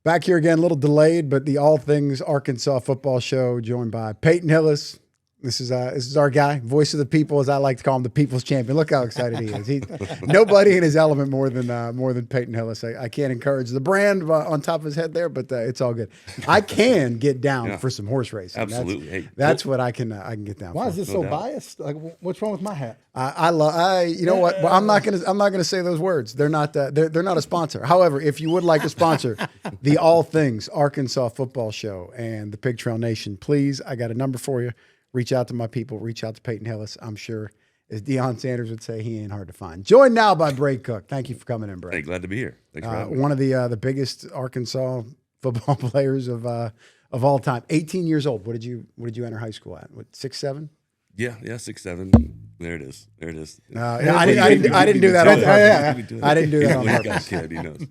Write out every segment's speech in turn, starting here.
Back here again, a little delayed, but the All Things Arkansas Football Show, joined by Peyton Hillis. This is our guy, voice of the people, as I like to call him, the people's champion. Look how excited he is. Nobody in his element more than Peyton Hillis. I can't encourage the brand on top of his head there, but it's all good. I can get down for some horse racing. Absolutely, that's what I can get down. Why for. is this so biased? Like, what's wrong with my hat? You know what? Well, I'm not gonna say those words. They're not a sponsor. However, if you would like to sponsor the All Things Arkansas Football Show and the Pig Trail Nation, please, I got a number for you. Reach out to my people. Reach out to Peyton Hillis. I'm sure, as Deion Sanders would say, he ain't hard to find. Joined now by Brey Cook. Thank you for coming in, Brey. Hey, glad to be here. Thanks for having me. One of the biggest Arkansas football players of all time. 18 years old. What did you enter high school at? What, 6'7"? Yeah, 6'7". There it is. I didn't do that on purpose. I didn't do that on purpose. Got a kid, he knows.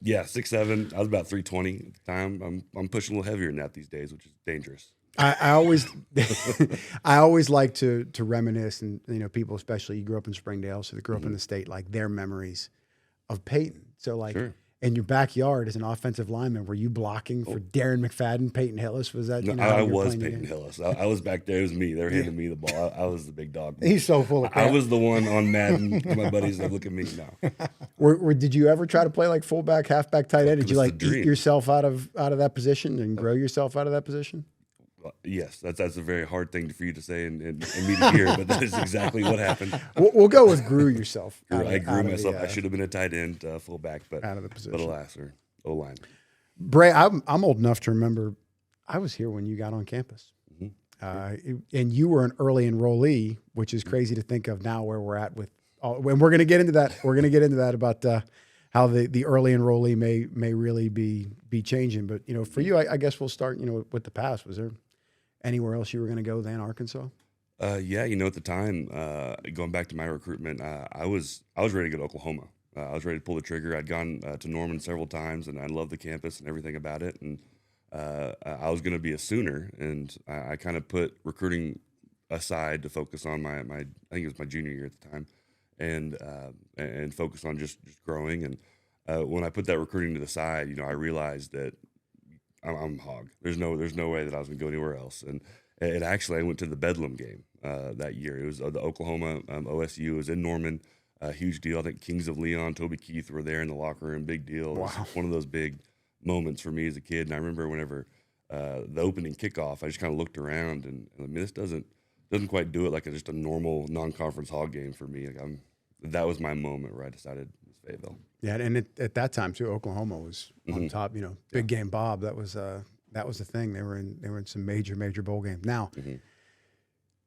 6'7". I was about 320 at the time. I'm pushing a little heavier than that these days, which is dangerous. I always I always like to reminisce, and people, especially you grew up in Springdale, so they grew up in the state, like their memories of Peyton. So like in your backyard as an offensive lineman, were you blocking for Darren McFadden, Peyton Hillis? Was that? No, I was Peyton Hillis. I was back there. It was me. They were handing me the ball. I was the big dog. He's so full of crap. I was the one on Madden. My buddies like, look at me now. Did you ever try to play like fullback, halfback, tight end? Did you like eat yourself out of that position and grow yourself out of that position? Yes, that's a very hard thing for you to say and me to hear, but that is exactly what happened. We'll go with grew yourself. I grew myself. I should have been a tight end, fullback, but out of the position. But alas, or O-line. Brey, I'm old enough to remember I was here when you got on campus. And you were an early enrollee, which is crazy to think of now where we're at with all, and we're going to get into that. We're going to get into that about how the early enrollee may really be changing. But, for you, I guess we'll start, with the past. Was there anywhere else you were going to go than Arkansas? Yeah, at the time, going back to my recruitment, I was ready to go to Oklahoma. I was ready to pull the trigger. I'd gone to Norman several times, and I loved the campus and everything about it. And I was going to be a Sooner, and I kind of put recruiting aside to focus on my I think it was my junior year at the time, and focus on just growing. And when I put that recruiting to the side, I realized that I'm a hog. There's no way that I was going to go anywhere else. And I went to the Bedlam game that year. It was the Oklahoma OSU. It was in Norman. Huge deal. I think Kings of Leon, Toby Keith were there in the locker room. Big deal. Wow. It was one of those big moments for me as a kid. And I remember whenever the opening kickoff, I just kind of looked around and this doesn't quite do it like just a normal non-conference hog game for me. That was my moment where I decided it was Fayetteville. Yeah, and at that time too, Oklahoma was on top. Big Game Bob. That was the thing. They were in some major bowl games. Now,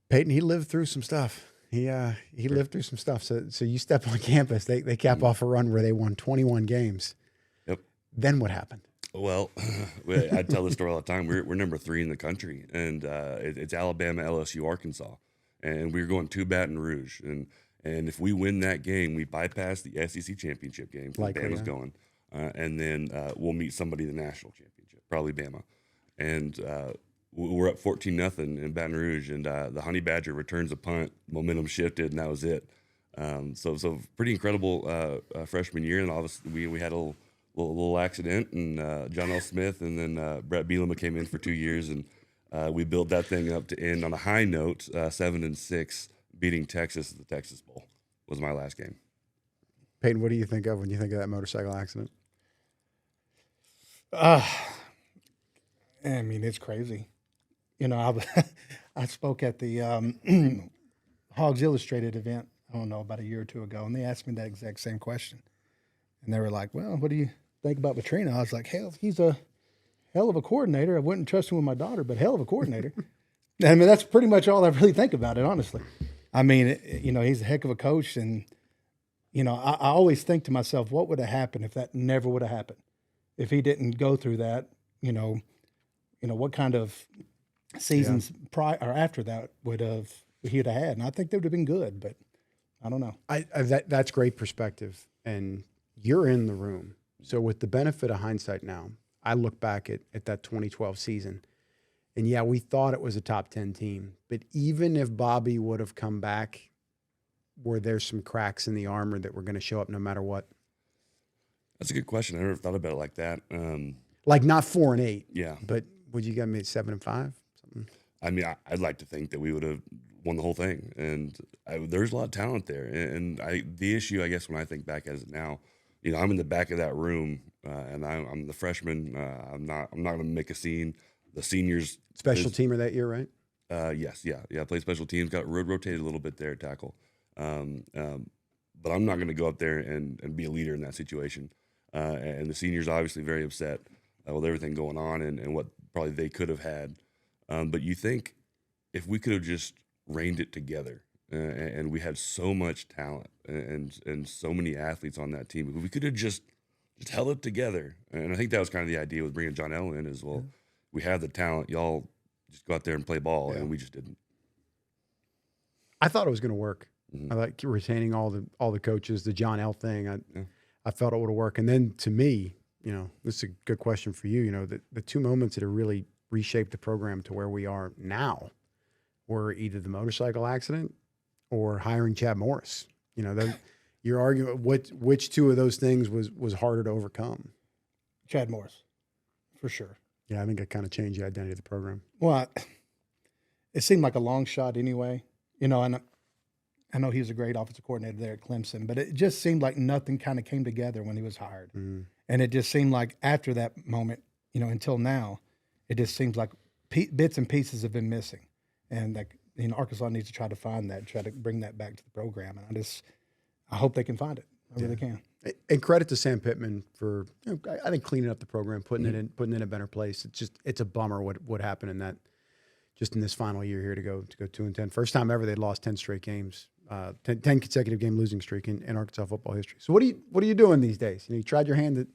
Peyton, he lived through some stuff. He lived through some stuff. So you step on campus, they cap off a run where they won 21 games. Yep. Then what happened? Well, I tell this story all the time. We're number 3 in the country, and it's Alabama, LSU, Arkansas, and we were going to Baton Rouge, and if we win that game, we bypass the SEC championship game because Bama's going, and then we'll meet somebody in the national championship, probably Bama, and we're up 14-0 in Baton Rouge, and the Honey Badger returns a punt, momentum shifted, and that was it. So pretty incredible freshman year, and obviously we had a little accident, and John L. Smith, and then Bret Bielema came in for 2 years, and we built that thing up to end on a high note, 7-6, beating Texas at the Texas Bowl was my last game. Peyton, what do you think of when you think of that motorcycle accident? It's crazy. I spoke at the Hogs Illustrated event, I don't know, about a year or two ago, and they asked me that exact same question. And they were like, well, what do you think about Petrino? I was like, hell, he's a hell of a coordinator. I wouldn't trust him with my daughter, but hell of a coordinator. That's pretty much all I really think about it, honestly. He's a heck of a coach. And, I always think to myself, what would have happened if that never would have happened? If he didn't go through that, what kind of seasons prior or after that he'd have had. And I think they would have been good, but I don't know. That's great perspective. And you're in the room. So with the benefit of hindsight now, I look back at that 2012 season, and yeah, we thought it was a top 10 team. But even if Bobby would have come back, were there some cracks in the armor that were going to show up no matter what? That's a good question. I never thought about it like that. Like not 4-8. Yeah. But would you get me 7-5? Something? I mean, I'd like to think that we would have won the whole thing, and there's a lot of talent there. And the issue, I guess, when I think back as it now, I'm in the back of that room, and I'm the freshman. I'm not going to make a scene. The seniors Special teamer that year, right? Yes, yeah. I played special teams. Got rotated a little bit there at tackle, but I'm not going to go up there and be a leader in that situation. And the seniors obviously very upset with everything going on and what probably they could have had. But you think if we could have just reined it together, and we had so much talent and so many athletes on that team, if we could have just held it together. And I think that was kind of the idea with bringing John Ellen in as well. Mm-hmm. We have the talent, y'all just go out there and play ball, and we just didn't. I thought it was going to work. Mm-hmm. I like retaining all the coaches, the John L thing. I felt it would work. And then to me, this is a good question for you. The two moments that have really reshaped the program to where we are now were either the motorcycle accident or hiring Chad Morris. You're arguing which two of those things was harder to overcome. Chad Morris, for sure. Yeah, I think it kind of changed the identity of the program. Well, it seemed like a long shot anyway. And I know he was a great offensive coordinator there at Clemson, but it just seemed like nothing kind of came together when he was hired. Mm. And it just seemed like after that moment, until now, it just seems like bits and pieces have been missing. And Arkansas needs to try to find that, try to bring that back to the program. And I hope they can find it. I really can. And credit to Sam Pittman for, I think, cleaning up the program, putting it in a better place. It's a bummer what happened in that, just in this final year here to go 2-10. First time ever they'd lost 10 straight games, 10 consecutive game losing streak in Arkansas football history. So what are you doing these days? You tried your hand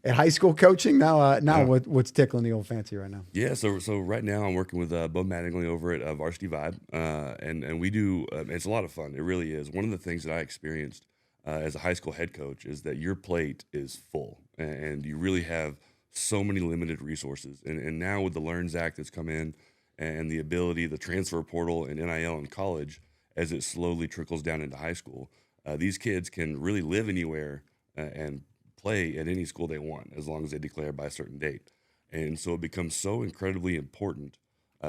at high school coaching. Now what's tickling the old fancy right now? Yeah, so right now I'm working with Bo Mattingly over at Varsity Vibe, and we do. It's a lot of fun. It really is. One of the things that I experienced as a high school head coach is that your plate is full, and you really have so many limited resources. And now with the LEARNS Act that's come in, and the ability, the transfer portal and NIL in college, as it slowly trickles down into high school, these kids can really live anywhere and play at any school they want as long as they declare by a certain date. And so it becomes so incredibly important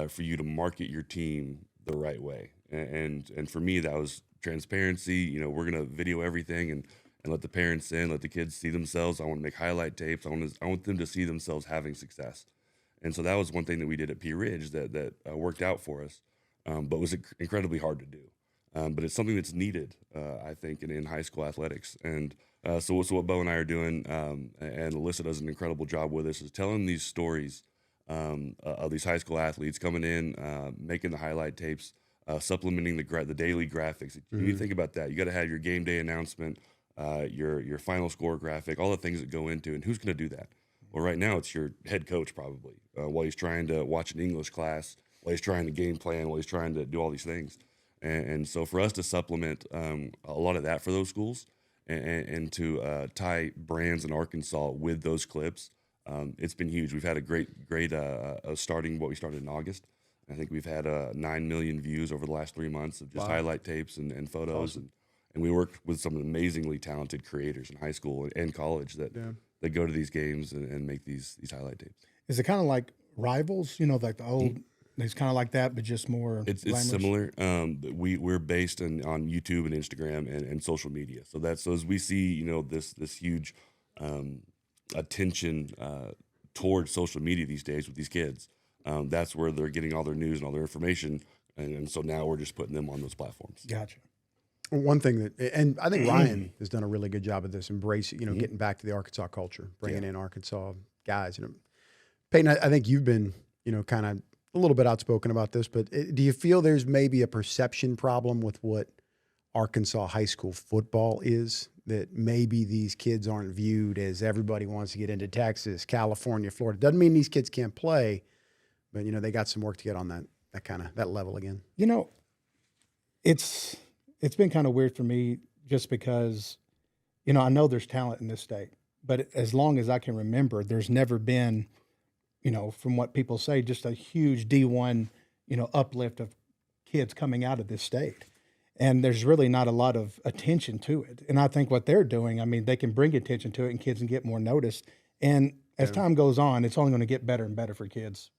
for you to market your team the right way. And for me, that was transparency. We're going to video everything and let the parents in, let the kids see themselves. I want to make highlight tapes. I want them to see themselves having success. And so that was one thing that we did at Pea Ridge that worked out for us, but was incredibly hard to do. But it's something that's needed, I think, in high school athletics. And so what Bo and I are doing, and Alyssa does an incredible job with us, is telling these stories of these high school athletes coming in, making the highlight tapes, supplementing the daily graphics. Mm-hmm. You think about that. You got to have your game day announcement, your final score graphic, all the things that go into, and who's going to do that? Well, right now it's your head coach probably, while he's trying to watch an English class, while he's trying to game plan, while he's trying to do all these things. And so for us to supplement a lot of that for those schools and to tie brands in Arkansas with those clips, it's been huge. We've had a great starting what we started in August. I think we've had 9 million views over the last 3 months of just highlight tapes and photos. Awesome. And we worked with some amazingly talented creators in high school and college that go to these games and make these highlight tapes. Is it kind of like Rivals? Like the old. It's kind of like that, but just more. It's similar. We're based on YouTube and Instagram and social media. So as we see this huge attention towards social media these days with these kids, that's where they're getting all their news and all their information, and so now we're just putting them on those platforms. Gotcha. One thing and I think Ryan has done a really good job of this, embracing, getting back to the Arkansas culture, bringing in Arkansas guys. Peyton, I think you've been, kind of a little bit outspoken about this, but do you feel there's maybe a perception problem with what Arkansas high school football is, that maybe these kids aren't viewed as everybody wants to get into Texas, California, Florida? Doesn't mean these kids can't play, but they got some work to get on that level again. It's been kind of weird for me just because, I know there's talent in this state, but as long as I can remember, there's never been, from what people say, just a huge D1, uplift of kids coming out of this state. And there's really not a lot of attention to it. And I think what they're doing, I mean, they can bring attention to it and kids can get more noticed. And as time goes on, it's only going to get better and better for kids,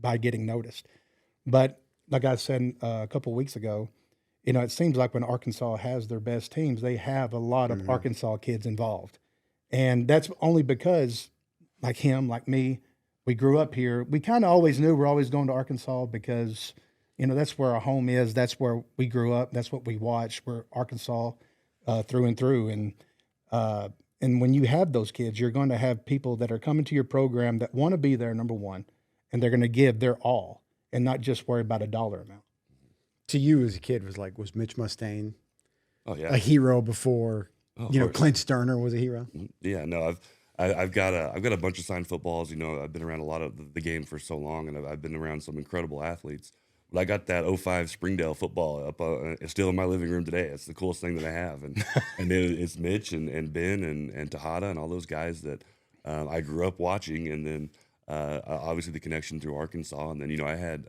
by getting noticed. But like I said a couple of weeks ago, it seems like when Arkansas has their best teams, they have a lot of Arkansas kids involved. And that's only because, like him, like me, we grew up here. We kind of always knew we're always going to Arkansas because – that's where our home is. That's where we grew up. That's what we watched. We're Arkansas through and through. And when you have those kids, you're going to have people that are coming to your program that want to be there, number one, and they're going to give their all and not just worry about a dollar amount. To you as a kid, was Mitch Mustaine a hero before? Clint Sterner was a hero. Yeah, no, I've got a bunch of signed footballs. I've been around a lot of the game for so long, and I've been around some incredible athletes. But I got that 05 Springdale football up. It's still in my living room today. It's the coolest thing that I have, and it's Mitch and Ben and Tejada and all those guys that I grew up watching, and then obviously the connection through Arkansas, and then I had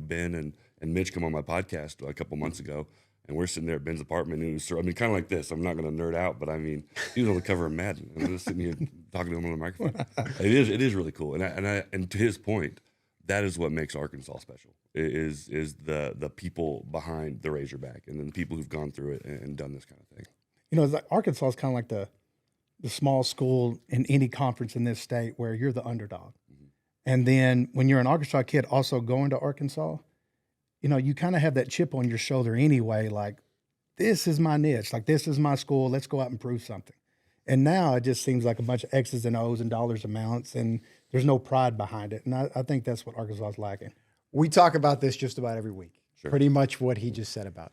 Ben and Mitch come on my podcast a couple months ago, and we're sitting there at Ben's apartment, and it was kind of like this. I'm not going to nerd out, but I mean, he was on the cover of Madden, and I'm just sitting here talking to him on the microphone. It is really cool, and to his point, that is what makes Arkansas special. Is the people behind the Razorback, and then the people who've gone through it and done this kind of thing. It's like Arkansas is kind of like the small school in any conference in this state where you're the underdog. Mm-hmm. And then when you're an Arkansas kid also going to Arkansas, you kind of have that chip on your shoulder anyway, like, this is my niche, like, this is my school, let's go out and prove something. And now it just seems like a bunch of X's and O's and dollars amounts, and there's no pride behind it. And I think that's what Arkansas is lacking. We talk about this just about every week. Sure. Pretty much what he just said about.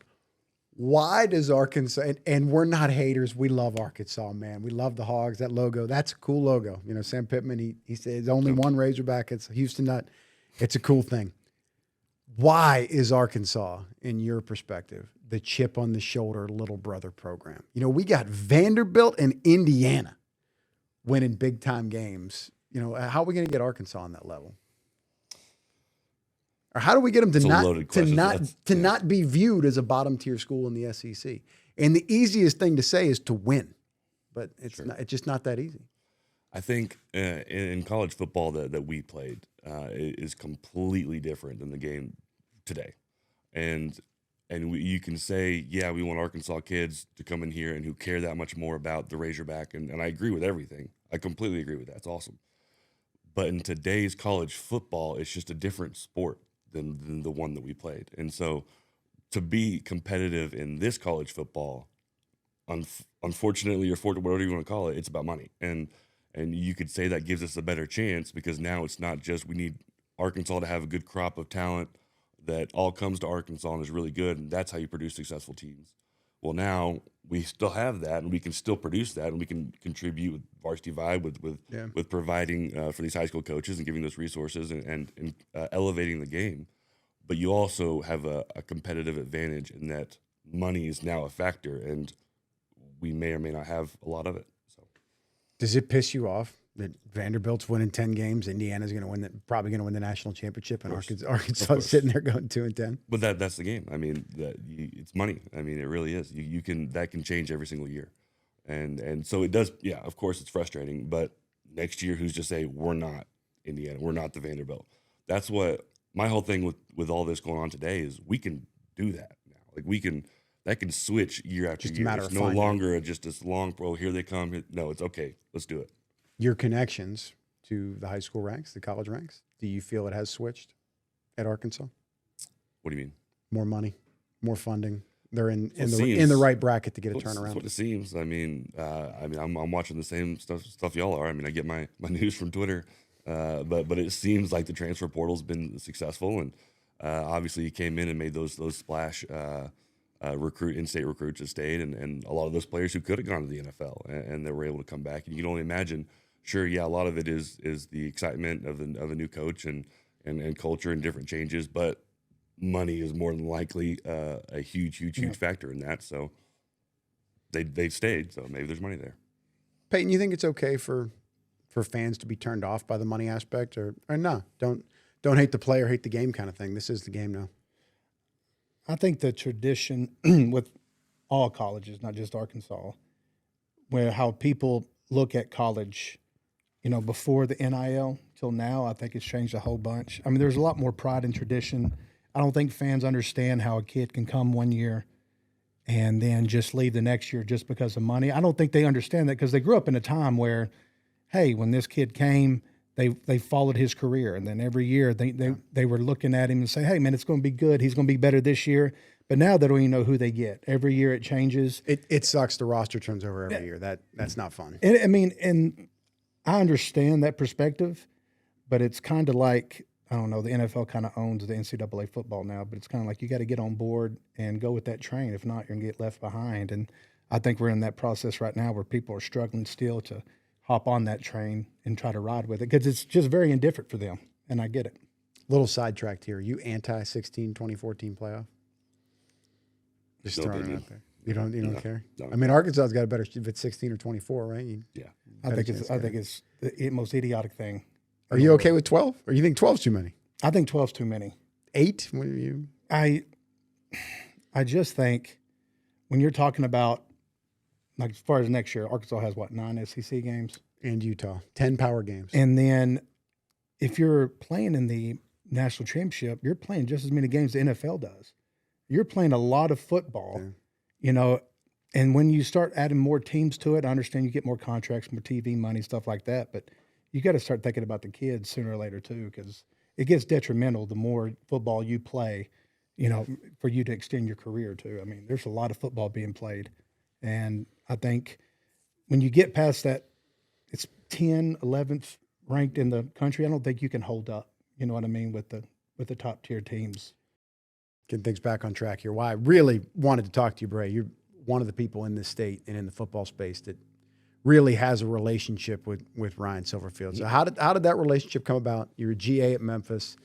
Why does Arkansas, and we're not haters, we love Arkansas, man. We love the Hogs, that logo. That's a cool logo. Sam Pittman, he says only one Razorback. It's a Houston Nut. It's a cool thing. Why is Arkansas, in your perspective, the chip on the shoulder little brother program? We got Vanderbilt and Indiana winning big time games. How are we going to get Arkansas on that level? Or how do we get them to not be viewed as a bottom tier school in the SEC? And the easiest thing to say is to win, but it's just not that easy. I think in college football that we played is completely different than the game today, and you can say, yeah, we want Arkansas kids to come in here and who care that much more about the Razorback, and I agree with everything. I completely agree with that. It's awesome. But in today's college football, it's just a different sport than the one that we played. And so to be competitive in this college football, unfortunately, or whatever you want to call it, it's about money. And you could say that gives us a better chance because now it's not just we need Arkansas to have a good crop of talent that all comes to Arkansas and is really good, and that's how you produce successful teams. Well, now we still have that, and we can still produce that, and we can contribute with Varsity Vibe, with providing for these high school coaches and giving those resources and elevating the game. But you also have a competitive advantage in that money is now a factor, and we may or may not have a lot of it. So, does it piss you off that Vanderbilt's winning 10 games, Indiana's going to win, probably going to win the national championship, and Arkansas sitting there going 2-10? But that's the game. I mean, it's money. I mean, it really is. That can change every single year, and so it does. Yeah, of course, it's frustrating. But next year, who's to say we're not Indiana? We're not the Vanderbilt. That's what my whole thing with all this going on today is. We can do that now. Like that can switch year after year. It's no longer just this long. Oh, here they come. No, it's okay. Let's do it. Your connections to the high school ranks, the college ranks, do you feel it has switched at Arkansas? What do you mean? More money, more funding. They're in the right bracket to get a turnaround. That's what it seems. I mean, I'm watching the same stuff y'all are. I mean, I get my news from Twitter, but it seems like the transfer portal's been successful, and obviously he came in and made those splash in-state recruits that stayed, and a lot of those players who could have gone to the NFL and they were able to come back. And you can only imagine. Sure, yeah, a lot of it is the excitement of a new coach and culture and different changes, but money is more than likely a huge factor in that. So they've stayed, so maybe there's money there. Peyton, you think it's okay for fans to be turned off by the money aspect, or no? Don't hate the player, hate the game kind of thing. This is the game now. I think the tradition with all colleges, not just Arkansas, where how people look at college, before the NIL till now, I think it's changed a whole bunch. I mean, there's a lot more pride and tradition. I don't think fans understand how a kid can come one year and then just leave the next year just because of money. I don't think they understand that because they grew up in a time where, hey, when this kid came, they followed his career, and then every year they were looking at him and say, hey, man, it's going to be good. He's going to be better this year. But now they don't even know who they get. Every year it changes. It sucks. The roster turns over every year. That's not fun. And I understand that perspective, but it's kind of like, I don't know, the NFL kind of owns the NCAA football now, but it's kind of like you got to get on board and go with that train. If not, you're going to get left behind. And I think we're in that process right now where people are struggling still to hop on that train and try to ride with it because it's just very indifferent for them, and I get it. Little sidetracked here. You anti-16 2014 playoff? Just throwing it out there. You don't care? No. I mean, Arkansas's got a better if it's 16 or 24, right? I think it's the most idiotic thing. Are you okay with 12? Or you think 12's too many? I think 12's too many. 8? What are you? I just think when you're talking about, like, as far as next year, Arkansas has 9 SEC games? And Utah. 10 power games. And then if you're playing in the national championship, you're playing just as many games the NFL does. You're playing a lot of football, and when you start adding more teams to it, I understand you get more contracts, more TV money, stuff like that, but you got to start thinking about the kids sooner or later too, because it gets detrimental the more football you play, for you to extend your career too. I mean, there's a lot of football being played, and I think when you get past that, it's 10, 11th ranked in the country, I don't think you can hold up, you know what I mean, with the top tier teams. Getting things back on track here. Why I really wanted to talk to you, Brey. You're one of the people in this state and in the football space that really has a relationship with Ryan Silverfield. So how did that relationship come about? You're a GA at Memphis.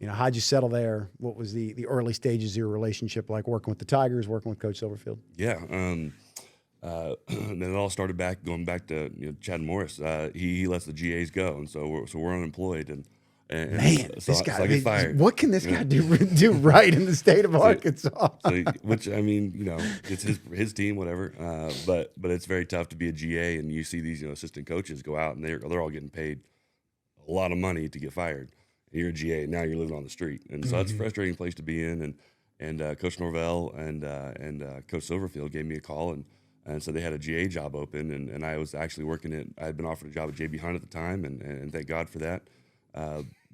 How'd you settle there? What was the early stages of your relationship like, working with the Tigers, working with Coach Silverfield? Yeah. And then it all started going back to Chad Morris. He lets the GAs go, and so we're unemployed, and man, so I get fired. What can this guy do right in the state of Arkansas? Which I mean, it's his team, whatever. But it's very tough to be a GA, and you see these assistant coaches go out and they're all getting paid a lot of money to get fired. And you're a GA, and now you're living on the street, and so that's a frustrating place to be in. And Coach Norvell and Coach Silverfield gave me a call, and so they had a GA job open, and I was actually working I had been offered a job at JB Hunt at the time, and thank God for that.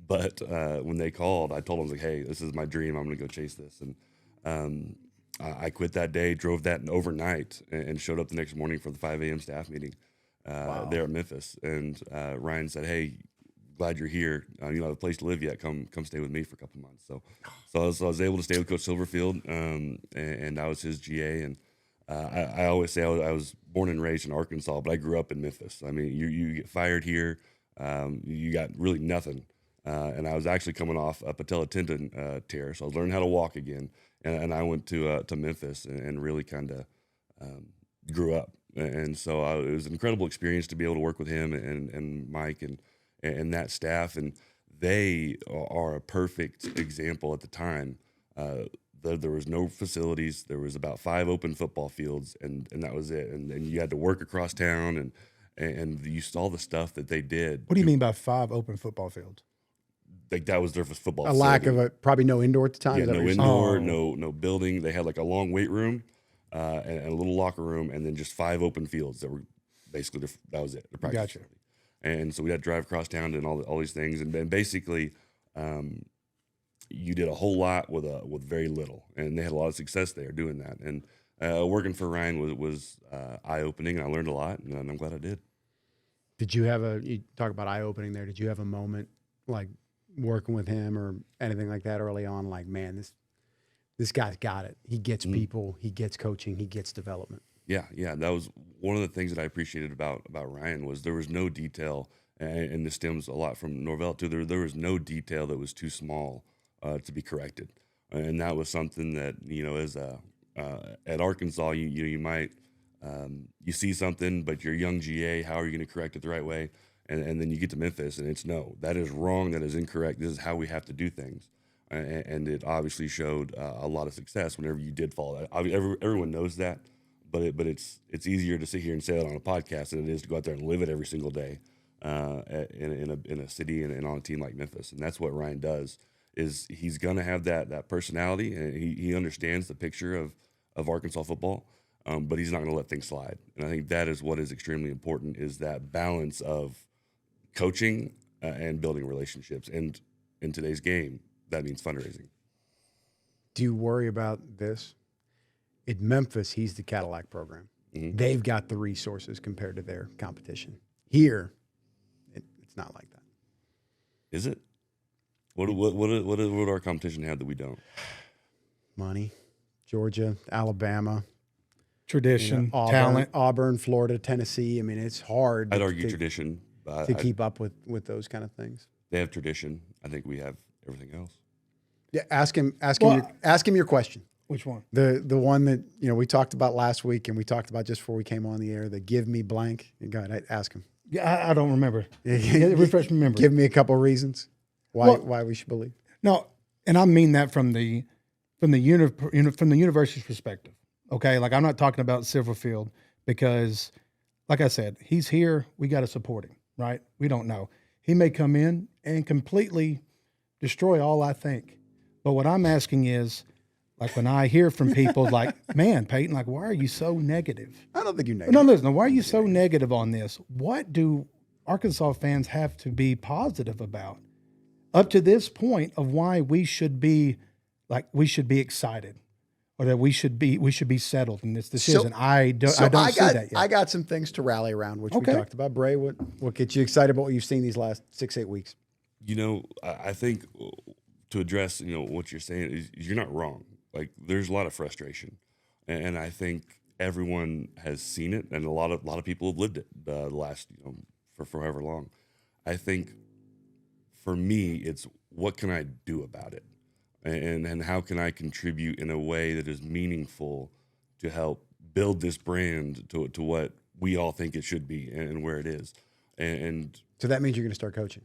But when they called, I told them, like, hey, this is my dream. I'm going to go chase this. And I quit that day, drove that overnight, and showed up the next morning for the 5 a.m. staff meeting there at Memphis. And Ryan said, hey, glad you're here. You don't have a place to live yet. Come stay with me for a couple months. So I was able to stay with Coach Silverfield, and I was his GA. And I always say I was born and raised in Arkansas, but I grew up in Memphis. I mean, you get fired here, you got really nothing. And I was actually coming off a patella tendon tear, so I was learning how to walk again. And I went to Memphis and really kind of grew up. And so it was an incredible experience to be able to work with him and Mike and that staff. And they are a perfect example at the time. There was no facilities. There was about 5 open football fields, and that was it. And you had to work across town, and you saw the stuff that they did. What do you mean by 5 open football fields? Like that was their football. A lack of probably no indoor at the time. Yeah, no indoor, no building. They had like a long weight room and a little locker room, and then just 5 open fields that were basically that was it. The practice Gotcha. facility. And so we had to drive across town and all these things, and basically you did a whole lot with very little, and they had a lot of success there doing that. And working for Ryan was eye opening, and I learned a lot, and I'm glad I did. Did you have you talk about eye opening there? Did you have a moment like working with him or anything like that early on? Like, man, this guy's got it. He gets people, he gets coaching, he gets development. Yeah. That was one of the things that I appreciated about Ryan was there was no detail, and this stems a lot from Norvell too. There was no detail that was too small to be corrected, and that was something that as at Arkansas you might you see something, but you're a young GA. How are you going to correct it the right way? And then you get to Memphis, and it's no, that is wrong, that is incorrect. This is how we have to do things. and it obviously showed a lot of success whenever you did follow that. Everyone knows that, but it's easier to sit here and say it on a podcast than it is to go out there and live it every single day in a city and on a team like Memphis. And that's what Ryan does. Is he's gonna have that personality, and he understands the picture of Arkansas football, but he's not gonna let things slide. And I think that is what is extremely important, is that balance of coaching and building relationships. And in today's game, that means fundraising. Do you worry about this? In Memphis, he's the Cadillac program. Mm-hmm. They've got the resources compared to their competition. Here, it's not like that. Is it? What would our competition have that we don't? Money. Georgia, Alabama. Tradition, Auburn, talent. Auburn, Florida, Tennessee. I mean, it's hard. I'd argue tradition. To keep up with those kind of things. They have tradition. I think we have everything else. Yeah, ask him your question. Which one? The one that we talked about last week, and we talked about just before we came on the air. The give me blank. Go ahead, ask him. Yeah, I don't remember. Refresh my memory. Give me a couple reasons why we should believe. No, and I mean that from the university's perspective. Okay, like I'm not talking about Silverfield, because, like I said, he's here. We got to support him, right? We don't know. He may come in and completely destroy all I think. But what I'm asking is, like, when I hear from people like, man, Peyton, like, why are you so negative? I don't think you're negative. No, listen, why are you so negative on this? What do Arkansas fans have to be positive about up to this point of why we should be excited, or that we should be settled in this decision? I don't see that yet. I got some things to rally around, which we talked about. Bray, what gets you excited about what you've seen these last 6-8 weeks? I think to address what you're saying is you're not wrong. Like, there's a lot of frustration, and I think everyone has seen it, and a lot of people have lived it the last for however long. I think for me, it's what can I do about it, and how can I contribute in a way that is meaningful to help build this brand to what we all think it should be and where it is. And so that means you're going to start coaching.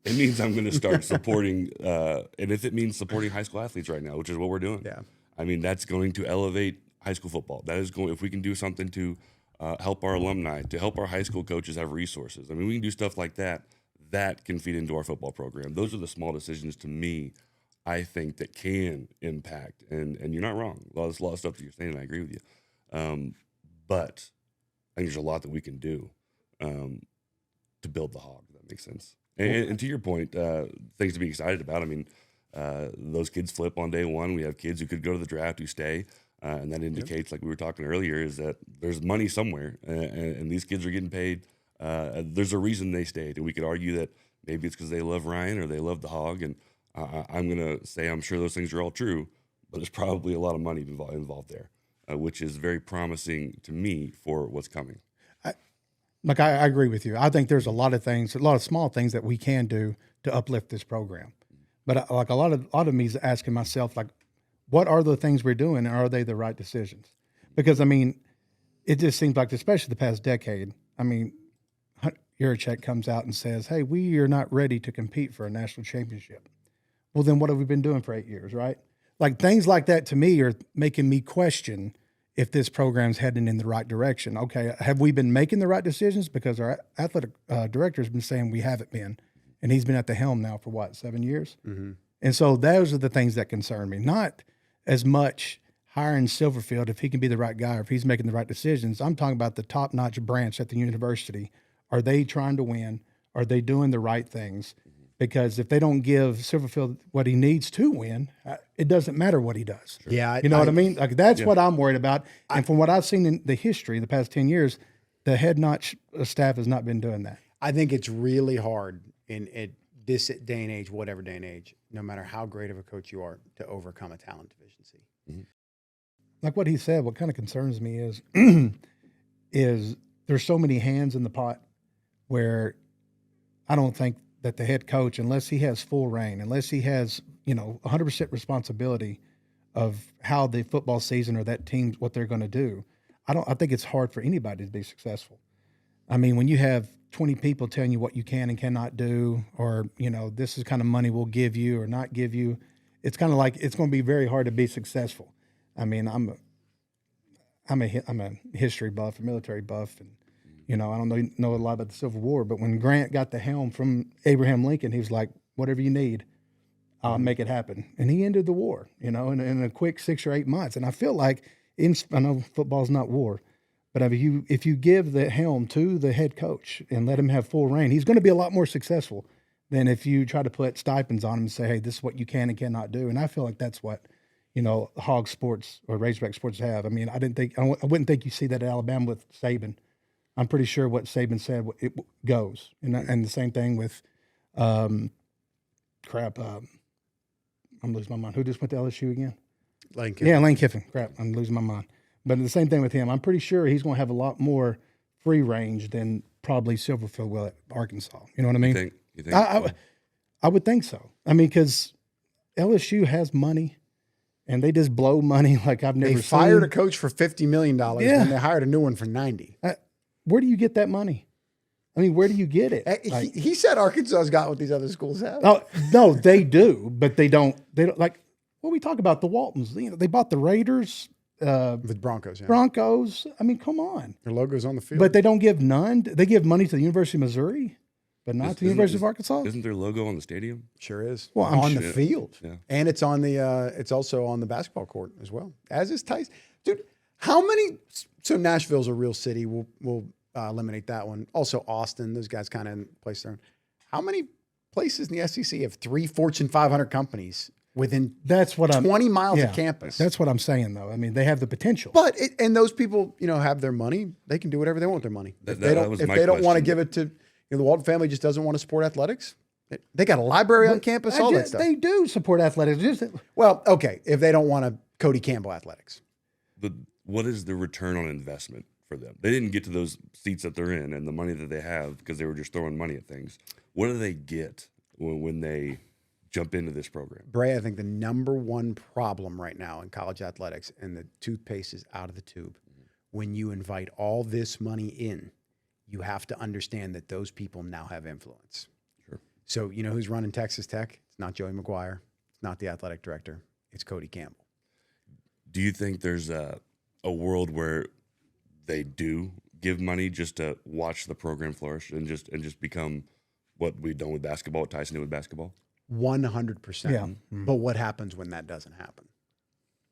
It means I'm going to start supporting, and if it means supporting high school athletes right now, which is what we're doing. Yeah. I mean, that's going to elevate high school football. That is going, if we can do something to help our alumni, to help our high school coaches have resources. I mean, we can do stuff like that. That can feed into our football program. Those are the small decisions, to me, I think, that can impact. And you're not wrong. There's a lot of stuff that you're saying, and I agree with you. But I think there's a lot that we can do to build the hog, if that makes sense. And to your point, things to be excited about. I mean, those kids flip on day one. We have kids who could go to the draft who stay, and that indicates, like we were talking earlier, is that there's money somewhere, and these kids are getting paid. There's a reason they stayed, and we could argue that maybe it's because they love Ryan or they love the hog. And I'm going to say I'm sure those things are all true, but there's probably a lot of money involved there, which is very promising to me for what's coming. Like, I agree with you. I think there's a lot of things, a lot of small things that we can do to uplift this program. But like a lot of me is asking myself, like, what are the things we're doing, and are they the right decisions? Because, I mean, it just seems like, especially the past decade, I mean, Yurachek comes out and says, hey, we are not ready to compete for a national championship. Well, then what have we been doing for 8 years, right? Like, things like that to me are making me question if this program's heading in the right direction. Okay, have we been making the right decisions? Because our athletic director has been saying we haven't been, and he's been at the helm now for 7 years? Mm-hmm. And so those are the things that concern me. Not as much hiring Silverfield, if he can be the right guy, or if he's making the right decisions. I'm talking about the top-notch branch at the university. Are they trying to win? Are they doing the right things? Because if they don't give Silverfield what he needs to win, it doesn't matter what he does. Sure. Yeah. You know what I mean? Like, that's what I'm worried about. And from what I've seen in the history, the past 10 years, the head notch staff has not been doing that. I think it's really hard in this day and age, whatever day and age, no matter how great of a coach you are, to overcome a talent deficiency. Mm-hmm. Like what he said, what kind of concerns me is, is there's so many hands in the pot where I don't think that the head coach, unless he has full reign, unless he has, 100% responsibility of how the football season or that team, what they're going to do, I think it's hard for anybody to be successful. I mean, when you have 20 people telling you what you can and cannot do, or, this is kind of money we'll give you or not give you, it's kind of like it's going to be very hard to be successful. I mean, I'm a history buff, a military buff, and I don't know a lot about the Civil War. But when Grant got the helm from Abraham Lincoln, he was like, "Whatever you need, I'll make it happen." And he ended the war, in a quick 6 or 8 months. And I feel like, I know football's not war, but if you give the helm to the head coach and let him have full reign, he's going to be a lot more successful than if you try to put stipends on him and say, "Hey, this is what you can and cannot do." And I feel like that's what Hog sports or Razorback sports have. I mean, I wouldn't think you see that at Alabama with Saban. I'm pretty sure what Saban said, it goes. And the same thing with, I'm losing my mind. Who just went to LSU again? Lane Kiffin. Yeah, Lane Kiffin. Crap, I'm losing my mind. But the same thing with him. I'm pretty sure he's going to have a lot more free range than probably Silverfield will at Arkansas. You know what I mean? You think? I would think so. I mean, because LSU has money. And they just blow money like I've never seen. They fired a coach for $50 million, Yeah. and they hired a new one for $90. Where do you get that money? I mean, where do you get it? He said Arkansas's got what these other schools have. Oh, no, they do, but they don't. Like what we talk about the Waltons. They bought the Raiders, With Broncos, yeah. Broncos. I mean, come on. Their logo's on the field. But they don't give none. They give money to the University of Missouri, but not to the University of Arkansas. Isn't their logo on the stadium? Sure is. Well, I'm on sure. the field. Yeah. And it's on the it's also on the basketball court as well. As is Tyson. Dude, how many so Nashville's a real city. We'll eliminate that one. Also Austin, those guys kind of in place there. How many places in the SEC have 3 Fortune 500 companies within 20 miles of campus? That's what I'm saying, though. I mean, they have the potential. But and those people, have their money. They can do whatever they want with their money. If they don't want to give it to the Walton family, just doesn't want to support athletics. They got a library on campus, all that stuff. They do support athletics. Well, okay, if they don't want to Cody Campbell athletics. But what is the return on investment for them? They didn't get to those seats that they're in and the money that they have because they were just throwing money at things. What do they get when they jump into this program? Bray, I think the number one problem right now in college athletics, and the toothpaste is out of the tube, when you invite all this money in, you have to understand that those people now have influence. Sure. So you know who's running Texas Tech? It's not Joey McGuire. It's not the athletic director. It's Cody Campbell. Do you think there's a world where they do give money just to watch the program flourish and just become what we've done with basketball, what Tyson did with basketball? 100%. Yeah. But what happens when that doesn't happen?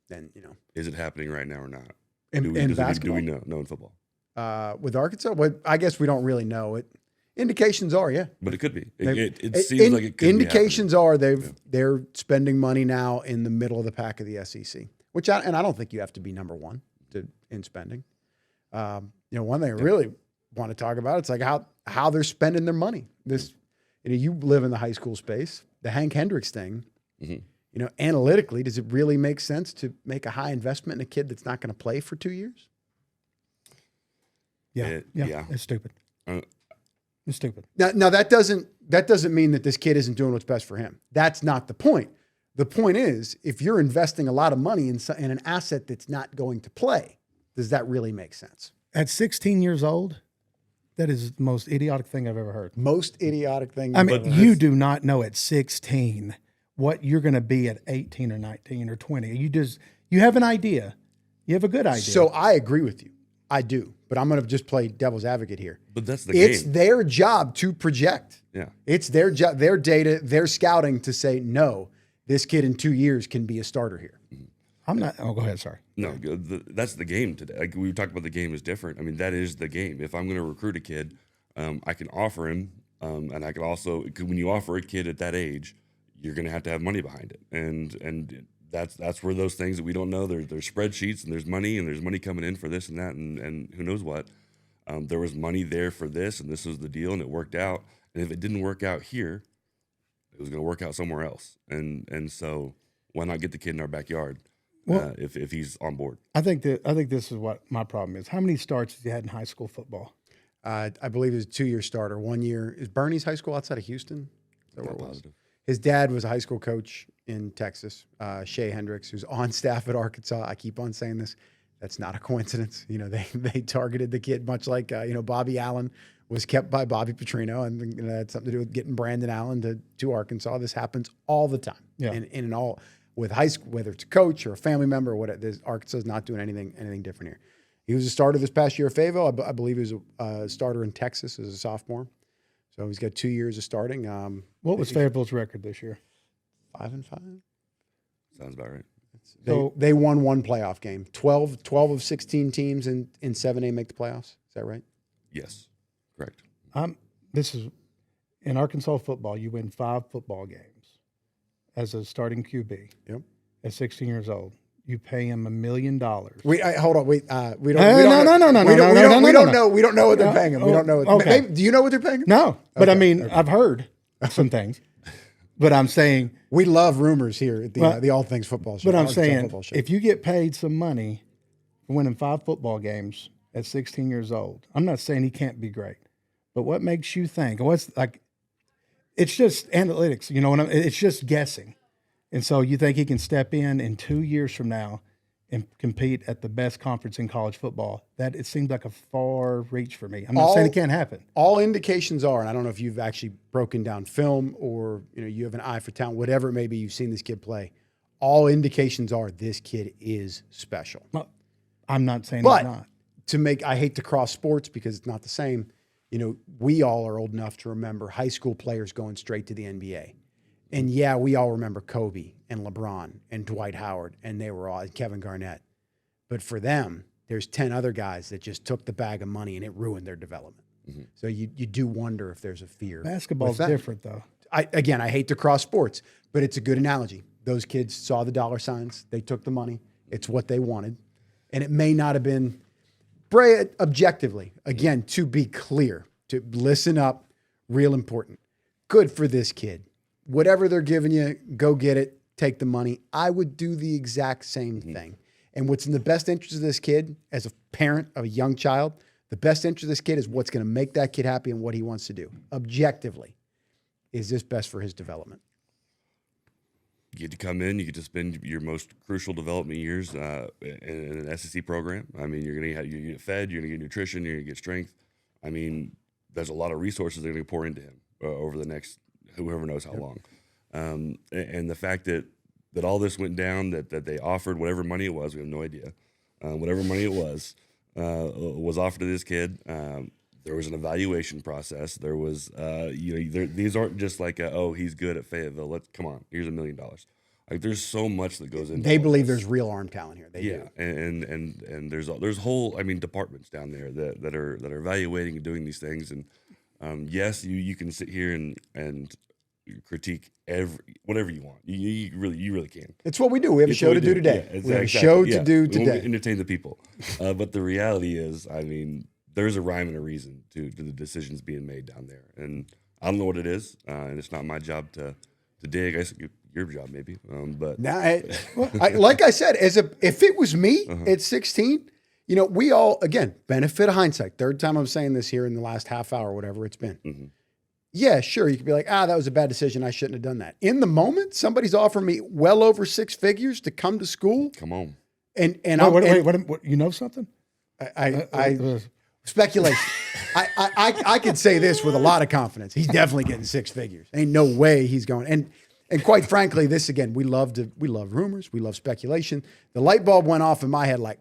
Then, Is it happening right now or not? In basketball? Do we know in football? With Arkansas? Well, I guess we don't really know it. Indications are, yeah. But it could be. It seems like it could indications be are they're spending money now in the middle of the pack of the SEC, I don't think you have to be number one in spending. One thing I really want to talk about, it's like how they're spending their money. This, you live in the high school space. The Hank Hendricks thing, analytically, does it really make sense to make a high investment in a kid that's not going to play for 2 years? Yeah. It's stupid. It's stupid. Now that doesn't mean that this kid isn't doing what's best for him. That's not the point. The point is, if you're investing a lot of money in an asset that's not going to play, does that really make sense? At 16 years old, that is the most idiotic thing I've ever heard. Most idiotic thing. I mean, you do not know at 16 what you're going to be at 18 or 19 or 20. You have an idea. You have a good idea. So I agree with you. I do. But I'm going to just play devil's advocate here. But that's the It's game. their job to project. Yeah. It's their job, their data, their scouting to say, no, this kid in 2 years can be a starter here. I'm not. Oh, go ahead. Sorry. No, that's the game today. Like we talked about, the game is different. I mean, that is the game. If I'm going to recruit a kid, I can offer him, and I can also, when you offer a kid at that age, you're going to have money behind it, and that's where those things that we don't know. There's spreadsheets, and there's money coming in for this and that, and who knows what. There was money there for this, and this was the deal, and it worked out. And if it didn't work out here, it was going to work out somewhere else. And so why not get the kid in our backyard? Well, if he's on board. I think this is what my problem is. How many starts has he had in high school football? I believe he was a 2-year starter. 1 year. Is Bernie's high school outside of Houston? Is that where it was? Positive. His dad was a high school coach in Texas, Shea Hendricks, who's on staff at Arkansas. I keep on saying this. That's not a coincidence. They targeted the kid much like, Bobby Allen was kept by Bobby Petrino, and that had something to do with getting Brandon Allen to Arkansas. This happens all the time. Yeah. In all with high school, whether it's a coach or a family member or whatever. Arkansas is not doing anything different here. He was a starter this past year at Fayetteville. I believe he was a starter in Texas as a sophomore. So he's got 2 years of starting. What was Fayetteville's record this year? 5-5. Sounds about right. They won one playoff game. 12 of 16 teams in 7A make the playoffs. Is that right? Yes, correct. This is in Arkansas football. You win 5 football games as a starting QB. Yep. At 16 years old, you pay him $1 million. Hold on. We don't. We don't know what they're paying him. We don't know. Okay. Do you know what they're paying him? No, but I mean, I've heard some things. But I'm saying we love rumors here at the All Things Football Show. But I'm saying if you get paid some money for winning 5 football games at 16 years old, I'm not saying he can't be great. But what makes you think? It's just analytics. You know, it's just guessing. And so you think he can step in 2 years from now and compete at the best conference in college football? That it seems like a far reach for me. I'm not saying it can't happen. All indications are, and I don't know if you've actually broken down film or you have an eye for talent, whatever it may be, you've seen this kid play. All indications are this kid is special. Well, I'm not saying but he's not. I hate to cross sports because it's not the same. We all are old enough to remember high school players going straight to the NBA. And yeah, we all remember Kobe and LeBron and Dwight Howard, and they were all, and Kevin Garnett. But for them, there's 10 other guys that just took the bag of money and it ruined their development. Mm-hmm. So you do wonder if there's a fear. Basketball's different, though. I hate to cross sports, but it's a good analogy. Those kids saw the dollar signs. They took the money. It's what they wanted. And it may not have been, Brey, objectively, again, to be clear, to listen up, real important. Good for this kid. Whatever they're giving you, go get it, take the money. I would do the exact same thing. And what's in the best interest of this kid, as a parent of a young child, the best interest of this kid is what's going to make that kid happy and what he wants to do. Objectively, is this best for his development? You get to come in, you get to spend your most crucial development years in an SEC program. I mean, you're going to get fed, you're going to get nutrition, you're going to get strength. I mean, there's a lot of resources that are going to pour into him over the next whoever knows how long. And the fact that all this went down, that they offered whatever money it was, we have no idea, whatever money it was offered to this kid. There was an evaluation process. There was, these aren't just like, he's good at Fayetteville. Come on, here's $1 million. Like, there's so much that goes into. They believe there's real arm talent here. They do. And there's whole, departments down there that are evaluating and doing these things. And yes, you can sit here and critique whatever you want. You really can. It's what we do. We have a show to do today. Yeah, we have a show to do today. We entertain the people. But the reality is, there's a rhyme and a reason to the decisions being made down there. And I don't know what it is, and it's not my job to dig. I guess your job maybe. But like I said, if it was me at 16, we all, again, benefit of hindsight. Third time I'm saying this here in the last half hour, whatever it's been. Mm-hmm. Yeah, sure. You could be like, that was a bad decision. I shouldn't have done that. In the moment, somebody's offering me well over 6 figures to come to school. Come on. And what, you know something? Speculation. I could say this with a lot of confidence. He's definitely getting 6 figures. Ain't no way he's going. And quite frankly, this again, we love rumors. We love speculation. The light bulb went off in my head like,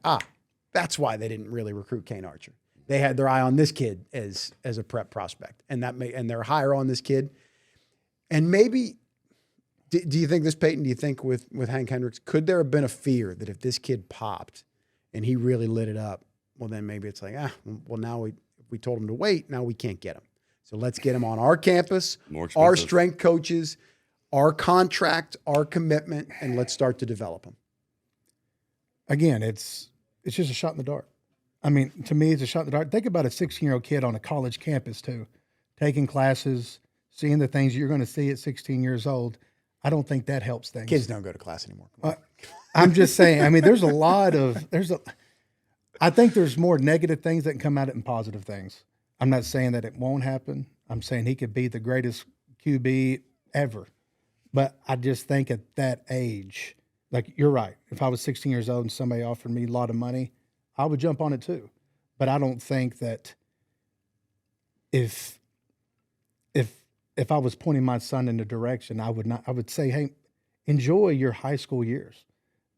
that's why they didn't really recruit Kane Archer. They had their eye on this kid as a prep prospect, and they're higher on this kid. And maybe, do you think this, Peyton? Do you think with Hank Hendricks, could there have been a fear that if this kid popped and he really lit it up, well, then maybe it's like, now we told him to wait, now we can't get him. So let's get him on our campus, our strength coaches, our contract, our commitment, and let's start to develop him. Again, it's just a shot in the dark. To me, it's a shot in the dark. Think about a 16-year-old kid on a college campus, too, taking classes, seeing the things you're going to see at 16 years old. I don't think that helps things. Kids don't go to class anymore. I'm just saying, there's a lot of I think there's more negative things that can come out of it than positive things. I'm not saying that it won't happen. I'm saying he could be the greatest QB ever. But I just think at that age, like you're right. If I was 16 years old and somebody offered me a lot of money, I would jump on it too. But I don't think that if I was pointing my son in the direction, I would say, hey, enjoy your high school years.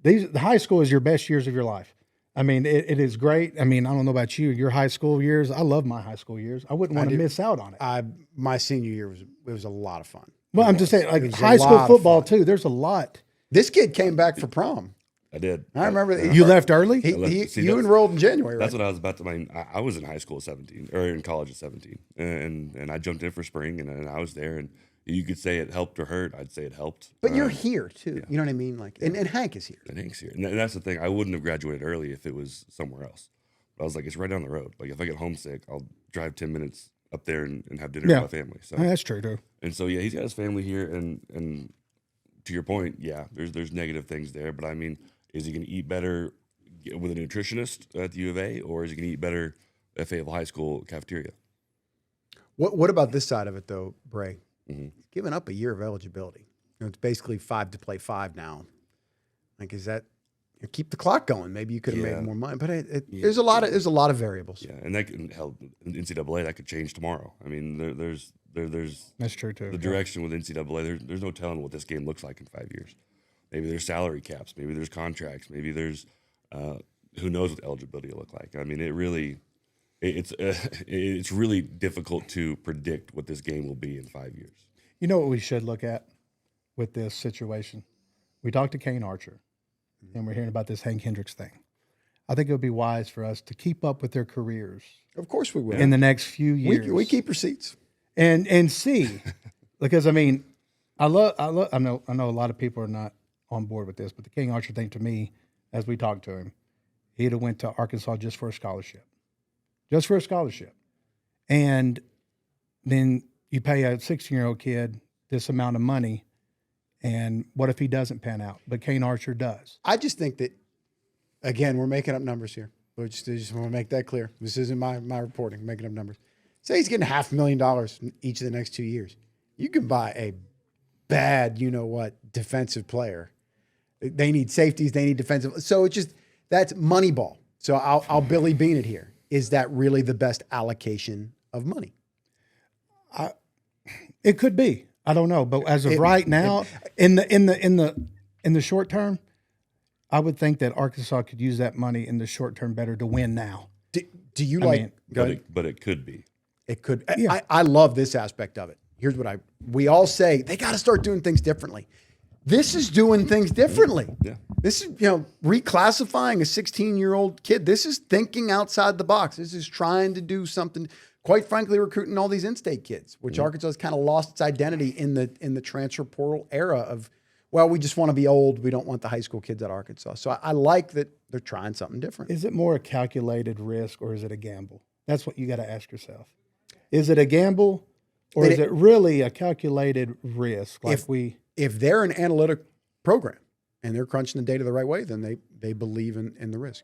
The high school is your best years of your life. I mean, it is great. I mean, I don't know about you, your high school years. I love my high school years. I wouldn't want to miss out on it. My senior year was a lot of fun. Well, I'm just saying, like high school football too. There's a lot. This kid came back for prom. I did. I remember you left early. You enrolled in January. That's right? what I was about to. I was in high school at 17, or in college at 17, and I jumped in for spring, and I was there, and you could say it helped or hurt. I'd say it helped. But you're here too. Yeah. You know what I mean? Like, and Hank is here. And Hank's here, and that's the thing. I wouldn't have graduated early if it was somewhere else. But I was like, it's right down the road. Like if I get homesick, I'll drive 10 minutes up there and have dinner with my family. So that's true too. And so he's got his family here, and to your point, there's negative things there, but I mean. Is he going to eat better with a nutritionist at the U of A, or is he going to eat better at Fayetteville High School cafeteria? What about this side of it, though, Brey? Mm-hmm. He's given up a year of eligibility. It's basically 5 to play 5 now. Like, is that keep the clock going? Maybe you could have made more money, but there's a lot of variables. Yeah, and that can help NCAA. That could change tomorrow. I mean, there's that's true too. The direction with NCAA. There's no telling what this game looks like in 5 years. Maybe there's salary caps. Maybe there's contracts. Maybe there's who knows what eligibility will look like. I mean, it's really difficult to predict what this game will be in 5 years. You know what we should look at with this situation? We talked to Kane Archer, and we're hearing about this Hank Hendricks thing. I think it would be wise for us to keep up with their careers. Of course we will. In the next few years. We keep receipts. And see, because I mean, I know a lot of people are not on board with this, but the King Archer thing to me, as we talked to him, he'd have went to Arkansas just for a scholarship. And then you pay a 16-year-old kid this amount of money, and what if he doesn't pan out? But Kane Archer does. I just think that, again, we're making up numbers here. I just want to make that clear. This isn't my reporting, I'm making up numbers. Say he's getting $500,000 in each of the next 2 years. You can buy a bad, defensive player. They need safeties. They need defensive. So it's just, that's money ball. So I'll Billy Bean it here. Is that really the best allocation of money? It could be. I don't know. But as of right now, in the short term, I would think that Arkansas could use that money in the short term better to win now. Do you but it could be. It could. Yeah. I love this aspect of it. Here's what we all say, they got to start doing things differently. This is doing things differently. Yeah. This is, reclassifying a 16-year-old kid. This is thinking outside the box. This is trying to do something, quite frankly, recruiting all these in-state kids, which Arkansas has kind of lost its identity in the transfer portal era of, well, we just want to be old. We don't want the high school kids at Arkansas. So I like that they're trying something different. Is it more a calculated risk or is it a gamble? That's what you got to ask yourself. Is it a gamble or is it really a calculated risk? If they're an analytic program and they're crunching the data the right way, then they believe in the risk,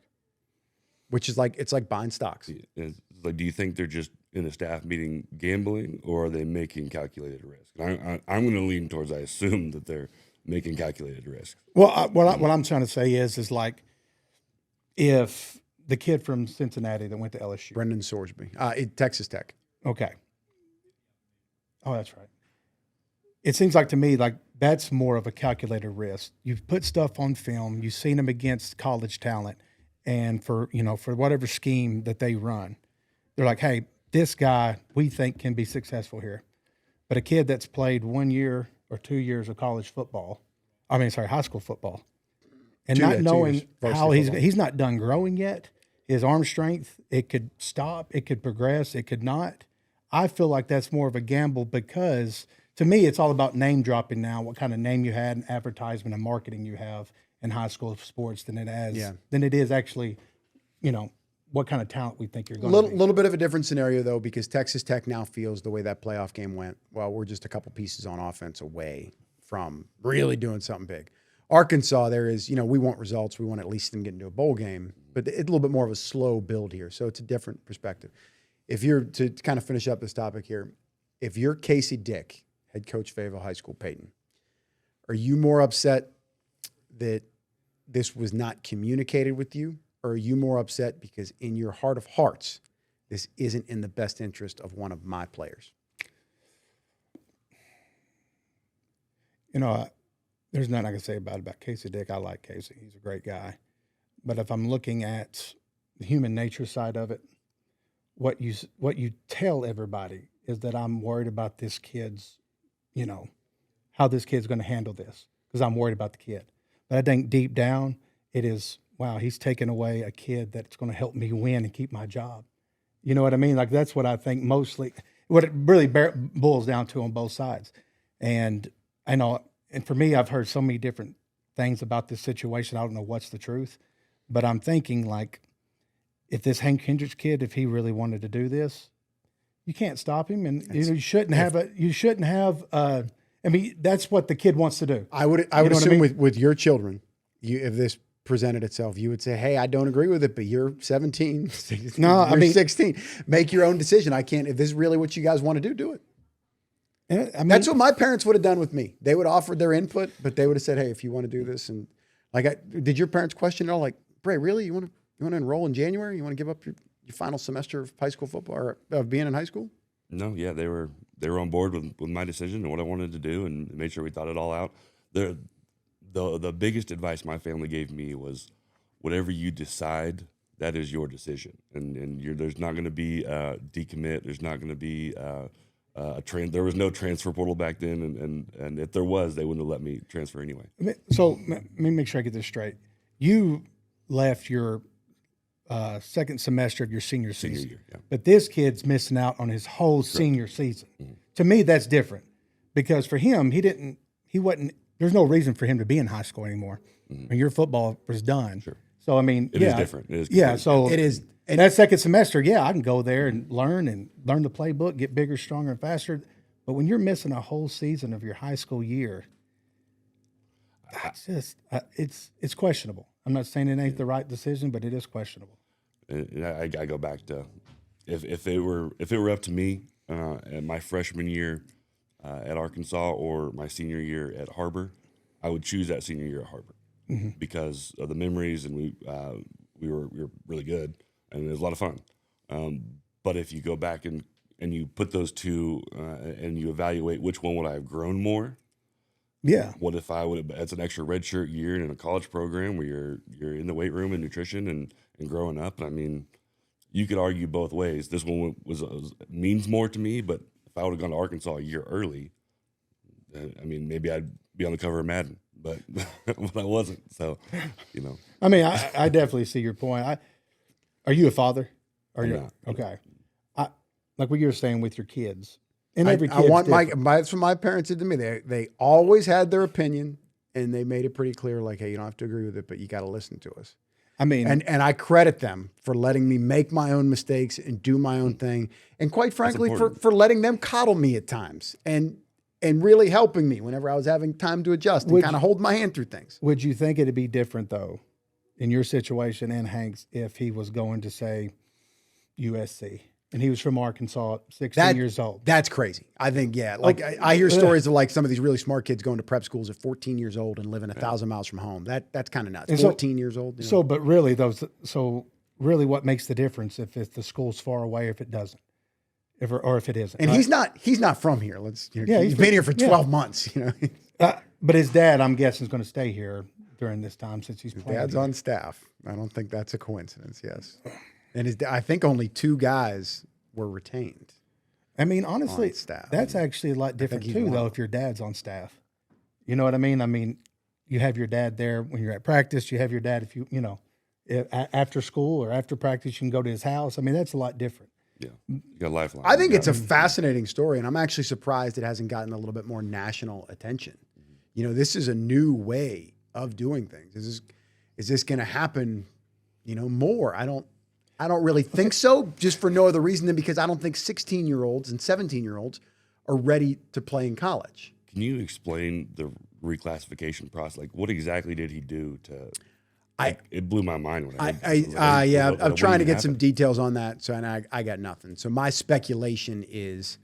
which is it's like buying stocks. It's like, do you think they're just in a staff meeting gambling, or are they making calculated risk? And I'm going to lean towards, I assume that they're making calculated risk. Well, what I'm trying to say is like, if the kid from Cincinnati that went to LSU, Brendan Sorsby, Texas Tech. Okay. Oh, that's right. It seems like to me like that's more of a calculated risk. You've put stuff on film. You've seen them against college talent, and for whatever scheme that they run, they're like, hey, this guy we think can be successful here. But a kid that's played 1 year or 2 years of high school football, and not knowing how he's not done growing yet. His arm strength, it could stop, it could progress, it could not. I feel like that's more of a gamble because to me, it's all about name dropping now, what kind of name you had and advertisement and marketing you have in high school sports than it is actually, what kind of talent we think you're going to be. A little bit of a different scenario, though, because Texas Tech now feels the way that playoff game went, well, we're just a couple pieces on offense away from really doing something big. Arkansas, there is, we want results. We want at least them get into a bowl game, but it's a little bit more of a slow build here. So it's a different perspective. If you're to kind of finish up this topic here, if you're Casey Dick, head coach Fayetteville High School, Peyton, are you more upset that this was not communicated with you or are you more upset because in your heart of hearts, this isn't in the best interest of one of my players? You know, there's nothing I can say about Casey Dick. I like Casey. He's a great guy. But if I'm looking at the human nature side of it, what you tell everybody is that I'm worried about this kid's, you know, how this kid's going to handle this, because I'm worried about the kid. But I think deep down it is, wow, he's taken away a kid that's going to help me win and keep my job. You know what I mean? Like, that's what I think mostly, what it really boils down to on both sides. And I know, and for me, I've heard so many different things about this situation. I don't know what's the truth, but I'm thinking, like, if this Hank Hendricks kid, if he really wanted to do this, you can't stop him, and you shouldn't have. I mean, that's what the kid wants to do. I would assume with your children, if this presented itself, you would say, "Hey, I don't agree with it, but you're 17. You're 16. Make your own decision. I can't. If this is really what you guys want to do it." I mean, that's what my parents would have done with me. They would have offered their input, but they would have said, "Hey, if you want to do this," and did your parents question it all? Like, Brey, really? You want to enroll in January? You want to give up your final semester of high school football or of being in high school? No, yeah, they were on board with my decision and what I wanted to do, and made sure we thought it all out. The biggest advice my family gave me was, whatever you decide, that is your decision, and there's not going to be decommit. There's not going to be there was no transfer portal back then, and if there was, they wouldn't have let me transfer anyway. So let me make sure I get this straight. You left your second semester of your senior season. Year, yeah. But this kid's missing out on his whole senior season. Mm-hmm. To me, that's different, because for him, there's no reason for him to be in high school anymore. Mm-hmm. When your football was done. Sure. So, I mean, it is different. It is so it is. And that second semester, I can go there and learn the playbook, get bigger, stronger, and faster. But when you're missing a whole season of your high school year, that's just it's questionable. I'm not saying it ain't the right decision, but it is questionable. I go back to if it were up to me, at my freshman year at Arkansas or my senior year at Harbor, I would choose that senior year at Harbor, mm-hmm. because of the memories, and we were really good, and it was a lot of fun. But if you go back and you put those two and you evaluate which one would I have grown more. Yeah. What if I would have? That's an extra redshirt year in a college program where you're in the weight room and nutrition and growing up. I mean, you could argue both ways. This one means more to me, but if I would have gone to Arkansas a year early, I mean, maybe I'd be on the cover of Madden, but I wasn't. So, you know. I mean, I definitely see your point. Are you a father? I'm not. Okay. Like what you were saying with your kids. And that's what my parents did to me. They always had their opinion, and they made it pretty clear, like, hey, you don't have to agree with it, but you got to listen to us. I mean, and I credit them for letting me make my own mistakes and do my own thing, and quite frankly, for letting them coddle me at times and really helping me whenever I was having time to adjust and kind of hold my hand through things. Would you think it'd be different though, in your situation and Hank's, if he was going to say USC? And he was from Arkansas, 16 years old. That's crazy. I think, like I hear stories of like some of these really smart kids going to prep schools at 14 years old and living 1,000 miles from home. That's kind of nuts. 14 years old. You know? So, but really really what makes the difference if the school's far away, if it doesn't, or if it isn't? And right? he's not from here. He's been here for 12 months, you know. But his dad, I'm guessing, is going to stay here during this time since he's playing. Dad's on staff. I don't think that's a coincidence. Yes. And I think only 2 guys were retained. I mean, honestly, that's actually a lot different too, though, if your dad's on staff. You know what I mean? I mean, you have your dad there when you're at practice. You have your dad after school or after practice, you can go to his house. I mean, that's a lot different. Yeah, you got a lifeline. I think it's a fascinating story, and I'm actually surprised it hasn't gotten a little bit more national attention. Mm-hmm. You know, this is a new way of doing things. Is this going to happen, more? I don't really think so, just for no other reason than because I don't think 16-year-olds and 17-year-olds are ready to play in college. Can you explain the reclassification process? Like, what exactly did he do to? It blew my mind when I'm trying to get some details on that. So, and I got nothing. So my speculation is,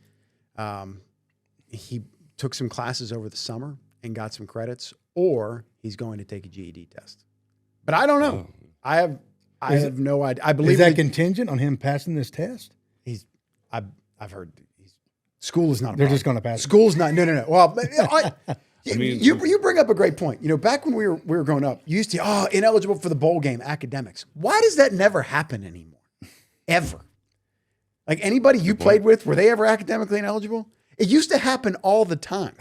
he took some classes over the summer and got some credits, or he's going to take a GED test. But I don't know. I have no idea. I believe is that contingent on him passing this test? I've heard school is not a They're problem. just going to pass it. School's not. No. Well, mean, you bring up a great point. Back when we were growing up, you used to ineligible for the bowl game, academics. Why does that never happen anymore? Ever? Like anybody you played with, were they ever academically ineligible? It used to happen all the time.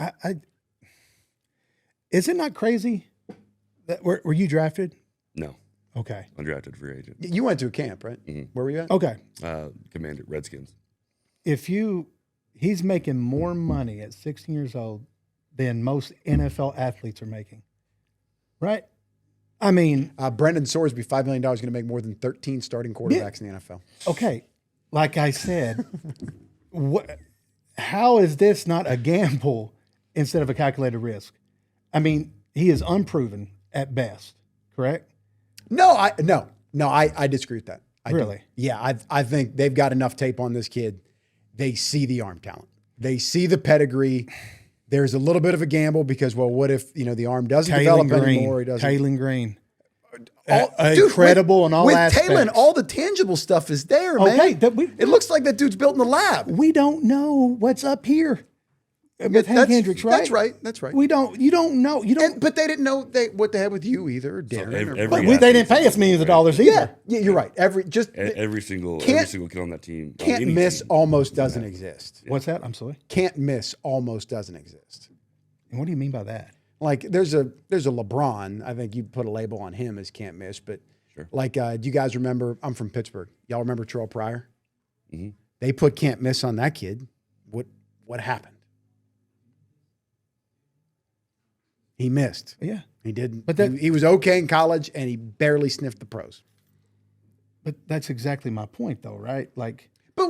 Is it not crazy that were you drafted? No, Okay. undrafted free agent. You went to a camp, right? Mhm. Where were you at? Okay. Commander Redskins. He's making more money at 16 years old than most NFL athletes are making, right? I mean, Brendan Sorsby, $5 million, going to make more than 13 starting quarterbacks in the NFL. okay, like I said, how is this not a gamble instead of a calculated risk? I mean, he is unproven at best, correct? No, I disagree with that. Really? Yeah, I think they've got enough tape on this kid. They see the arm talent. They see the pedigree. There's a little bit of a gamble because, well, what if the arm doesn't develop anymore? He doesn't. Taylon Green. Dude, Incredible in all with aspects. Taylon, all the tangible stuff is there, Okay, man. It looks like that dude's built in the lab. We don't know what's up here with Hank Hendricks, right? That's right. You don't know. You don't. But they didn't know what they had with you either, or Darren. They didn't pay us millions of dollars either. Yeah, you're right. Every single kid on that team. Can't miss team. almost doesn't exist. What's that? I'm sorry. Can't miss almost doesn't exist. And what do you mean by that? Like there's a LeBron. I think you put a label on him as can't miss. But Sure. like, do you guys remember? I'm from Pittsburgh. Y'all remember Terrell Pryor? Mm-hmm. They put can't miss on that kid. What happened? He missed. Yeah, He didn't. But He was okay in college, and he barely sniffed the pros. but that's exactly my point, though, right? Like, But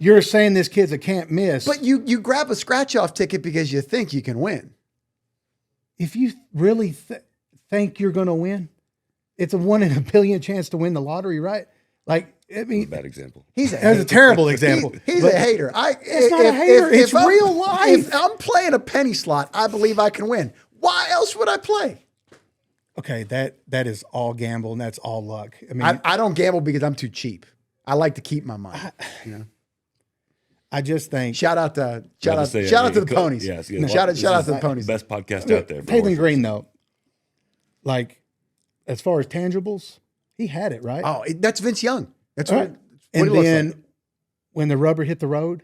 you're saying this kid's a can't miss. But you grab a scratch off ticket because you think you can win. If you really think you're going to win, it's a 1 in a billion chance to win the lottery, right? Like, I mean, Bad example. that's a terrible example. He's a hater. It's not a hater. It's real life. If I'm playing a penny slot, I believe I can win. Why else would I play? Okay, that is all gamble and that's all luck. I mean, I don't gamble because I'm too cheap. I like to keep my money. I just think Shout out to the ponies. Yes, Shout out to the ponies. Best podcast out there. Taylon Green, though, like as far as tangibles, he had it right. Oh, that's Vince Young. That's Right. what And it looks then like. when the rubber hit the road,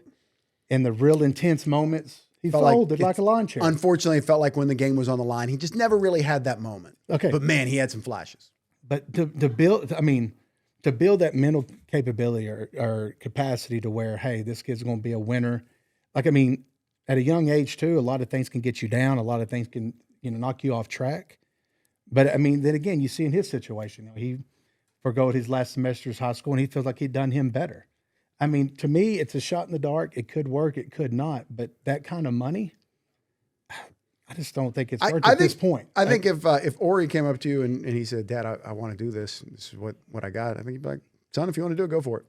in the real intense moments, he Felt like folded like it's- a lawn chair. Unfortunately, it felt like when the game was on the line, he just never really had that moment. Okay. But man, he had some flashes. But to build that mental capability or capacity to where, hey, this kid's going to be a winner. Like, I mean, at a young age too, a lot of things can get you down. A lot of things can, knock you off track. But I mean, then again, you see in his situation, he forgoed his last semester's high school and he feels like he'd done him better. I mean, to me, it's a shot in the dark. It could work. It could not. But that kind of money, I just don't think it's worth at this point. I think if Ori came up to you and he said, "Dad, I want to do this. This is what I got," I think you'd be like, "Son, if you want to do it, go for it."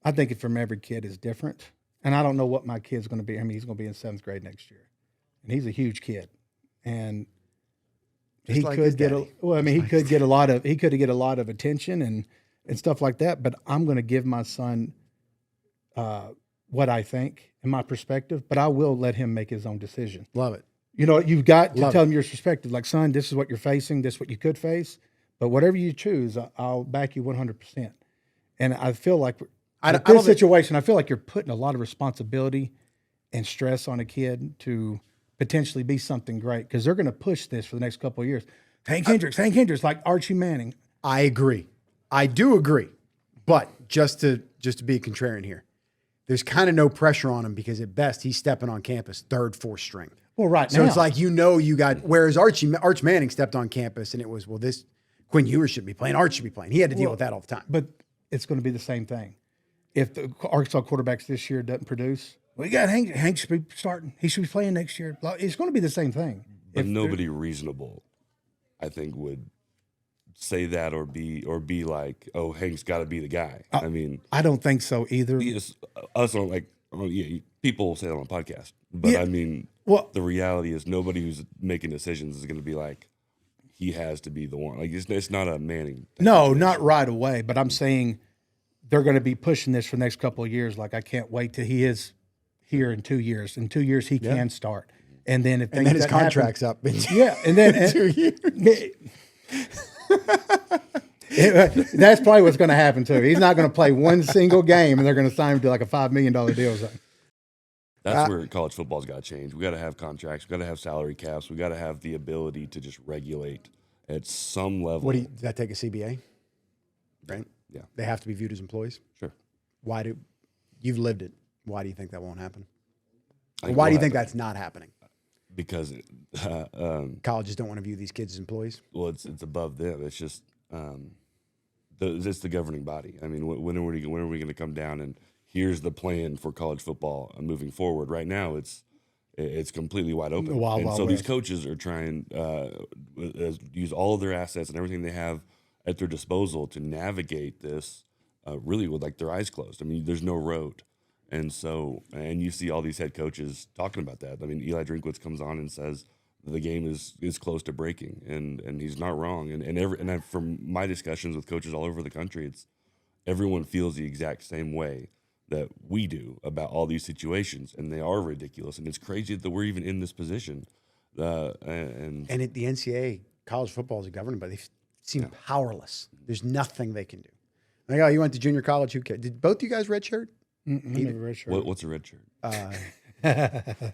I think it from every kid is different. And I don't know what my kid's going to be. I mean, he's going to be in 7th grade next year. And he's a huge kid. And Just he like could his get daddy. he could get a lot of attention and stuff like that. But I'm going to give my son what I think and my perspective, but I will let him make his own decision. Love it. You've got to Love tell him your perspective. Like, son, this is what you're facing. This is what you could face. But whatever you choose, I'll back you 100%. And I feel like I with don't this think- situation, I feel like you're putting a lot of responsibility and stress on a kid to potentially be something great because they're going to push this for the next couple of years. Hank Hendricks, like Archie Manning. I agree. I do agree. But just to be a contrarian here, there's kind of no pressure on him because at best he's stepping on campus 3rd, 4th string. Well, right So now. it's like you got. Whereas Arch Manning stepped on campus and it was this Quinn Ewers should be playing, Arch should be playing. He had to deal with that all the time. But it's going to be the same thing. If the Arkansas quarterbacks this year doesn't produce, we got Hank should be starting. He should be playing next year. It's going to be the same thing. But nobody reasonable, I think, would say that or be like, oh, Hank's got to be the guy. I mean, I don't think so either. us on people say that on a podcast, but Yeah. I mean, Well- the reality is nobody who's making decisions is going to be like, he has to be the one. Like it's not a Manning. No, not right away. But I'm saying they're going to be pushing this for the next couple of years. Like I can't wait till he is here in 2 years. In 2 years, he can start. And then if and then his contract's up. Yeah, and then 2 years. That's probably what's going to happen too. He's not going to play one single game, and they're going to sign him to like a $5 million deal. Or something. That's where college football's got to change. We got to have contracts. We got to have salary caps. We got to have the ability to just regulate at some level. Does that take a CBA? Right. Yeah. They have to be viewed as employees. Sure. You've lived it? Why do you think that won't happen? I think Why do you we'll think have- that's not happening? Because Colleges don't want to view these kids as employees. well, it's above them. It's just it's the governing body. I mean, when are we going to come down and here's the plan for college football moving forward? Right now, it's completely wide open, The wild, and wild so these west. coaches are trying use all of their assets and everything they have at their disposal to navigate this really with like their eyes closed. I mean, there's no road. And so, and you see all these head coaches talking about that. I mean, Eli Drinkwitz comes on and says the game is close to breaking, and he's not wrong. And from my discussions with coaches all over the country, it's everyone feels the exact same way that we do about all these situations, and they are ridiculous. And it's crazy that we're even in this position. And at the NCAA, college football is governed by they seem powerless. There's nothing they can do. Like, oh, you went to junior college. Who cares? Did both you guys redshirt? What's a red shirt?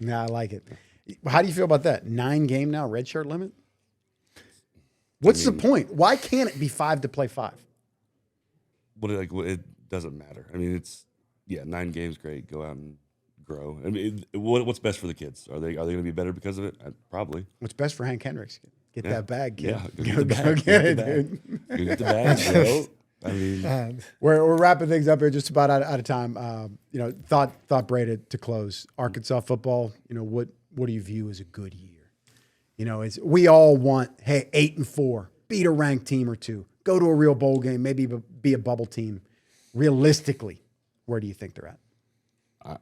No, I like it. How do you feel about that? 9 game now, red shirt limit? What's the point? Why can't it be 5 to play 5? It doesn't matter. I mean, 9 games, great. Go out and grow. I mean, what's best for the kids? Are they going to be better because of it? Probably. What's best for Hank Hendricks? Get that bag, kid. Yeah, Go get it, dude. Go get the bag, bro. I mean, We're wrapping things up here, just about out of time. Thought Brey to close. Arkansas football. What do you view as a good year? We all want 8-4, beat a ranked team or two, go to a real bowl game, maybe be a bubble team. Realistically, where do you think they're at?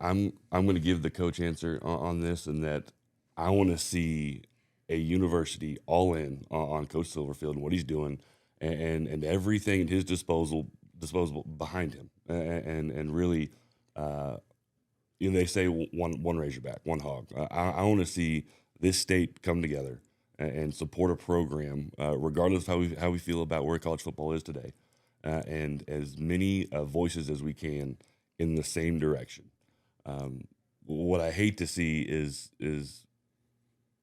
I'm going to give the coach answer on this, and that I want to see a university all in on Coach Silverfield and what he's doing, and everything at his disposal behind him, and really, they say one Razorback, one hog. I want to see this state come together and support a program, regardless of how we feel about where college football is today, and as many voices as we can in the same direction. What I hate to see is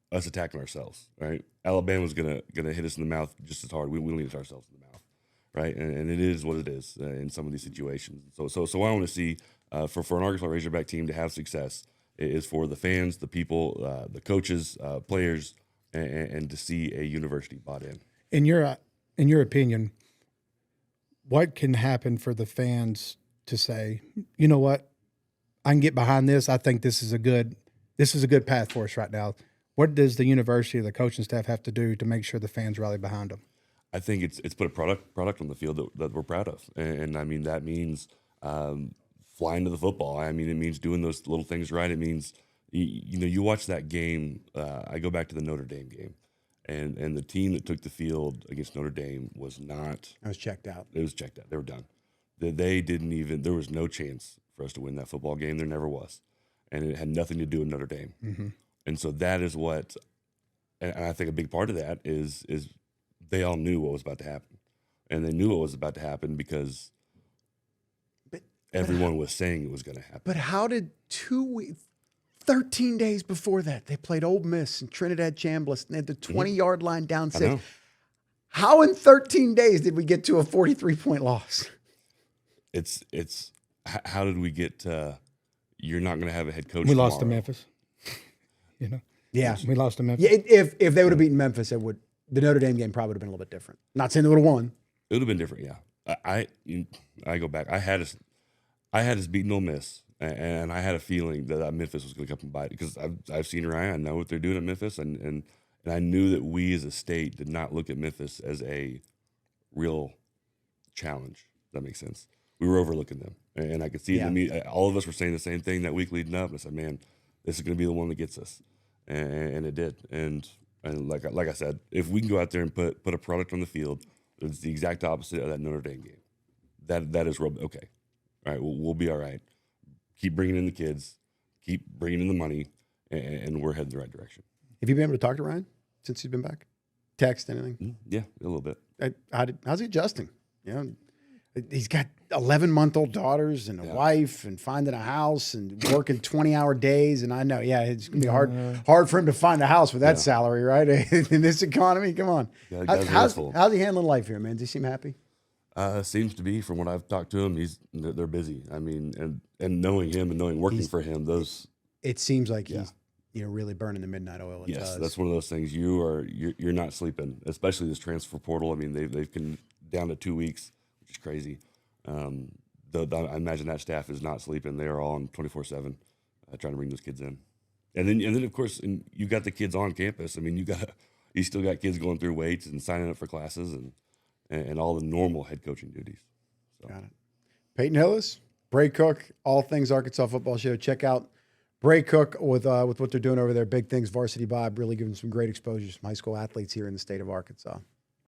us attacking ourselves, right? Alabama's gonna hit us in the mouth just as hard. We don't need to hit ourselves in the mouth, right? And it is what it is in some of these situations. So I want to see for an Arkansas Razorback team to have success is for the fans, the people, the coaches, players, and to see a university bought in. In your opinion, what can happen for the fans to say, you know what, I can get behind this. I think this is a good path for us right now. What does the university or the coaching staff have to do to make sure the fans rally behind them? I think it's put a product on the field that we're proud of, and I mean that means flying to the football. I mean it means doing those little things right. It means you watch that game. I go back to the Notre Dame game, and the team that took the field against Notre Dame was not. I was checked out. It was checked out. They were done. They didn't even. There was no chance for us to win that football game. There never was, and it had nothing to do with Notre Dame. Mm-hmm. And so that is what, and I think a big part of that is they all knew what was about to happen, and they knew what was about to happen because everyone was saying it was going to happen. But how did 13 days before that, they played Ole Miss and Trinidad Chambliss, and they had the 20-yard line down 6. know. How in 13 days did we get to a 43-point loss? It's how did we get to you're not going to have a head coach We lost to tomorrow? Memphis. Yeah. We lost to Memphis. Yeah, if they would have beaten Memphis, the Notre Dame game probably would have been a little bit different. Not saying they would have won. It would have been different, yeah. I go back. I had us beating Ole Miss, and I had a feeling that Memphis was going to come and bite because I've seen Ryan. I know what they're doing at Memphis, and I knew that we as a state did not look at Memphis as a real challenge. If that makes sense. We were overlooking them, and I could see it in me. All of us were saying the same thing that week leading up. And I said, "Man, this is going to be the one that gets us," and it did. And And like I said, if we can go out there and put a product on the field, it's the exact opposite of that Notre Dame game. That is okay. All right, we'll be all right. Keep bringing in the kids, keep bringing in the money, and we're heading the right direction. Have you been able to talk to Ryan since he's been back? Text, anything? Yeah, a little bit. How's he adjusting? You know, he's got 11-month-old daughters and a wife and finding a house and working 20-hour days. And I know, it's going to be hard for him to find a house with that salary, right? In this economy, come on. How's he handling life here, man? Does he seem happy? Seems to be, from what I've talked to him, they're busy. I mean, and knowing him and knowing working for him, it seems like he's really burning the midnight oil. Yes, that's one of those things. You're not sleeping, especially this transfer portal. I mean, they've been down to 2 weeks, which is crazy. I imagine that staff is not sleeping. They are all on 24/7, trying to bring those kids in. And then of course, and you got the kids on campus. I mean, you still got kids going through weights and signing up for classes and all the normal head coaching duties. So. Got it. Peyton Hillis, Brey Cook, All Things Arkansas Football Show. Check out Brey Cook with what they're doing over there. Big Things, Varsity Bob, really giving some great exposure to some high school athletes here in the state of Arkansas.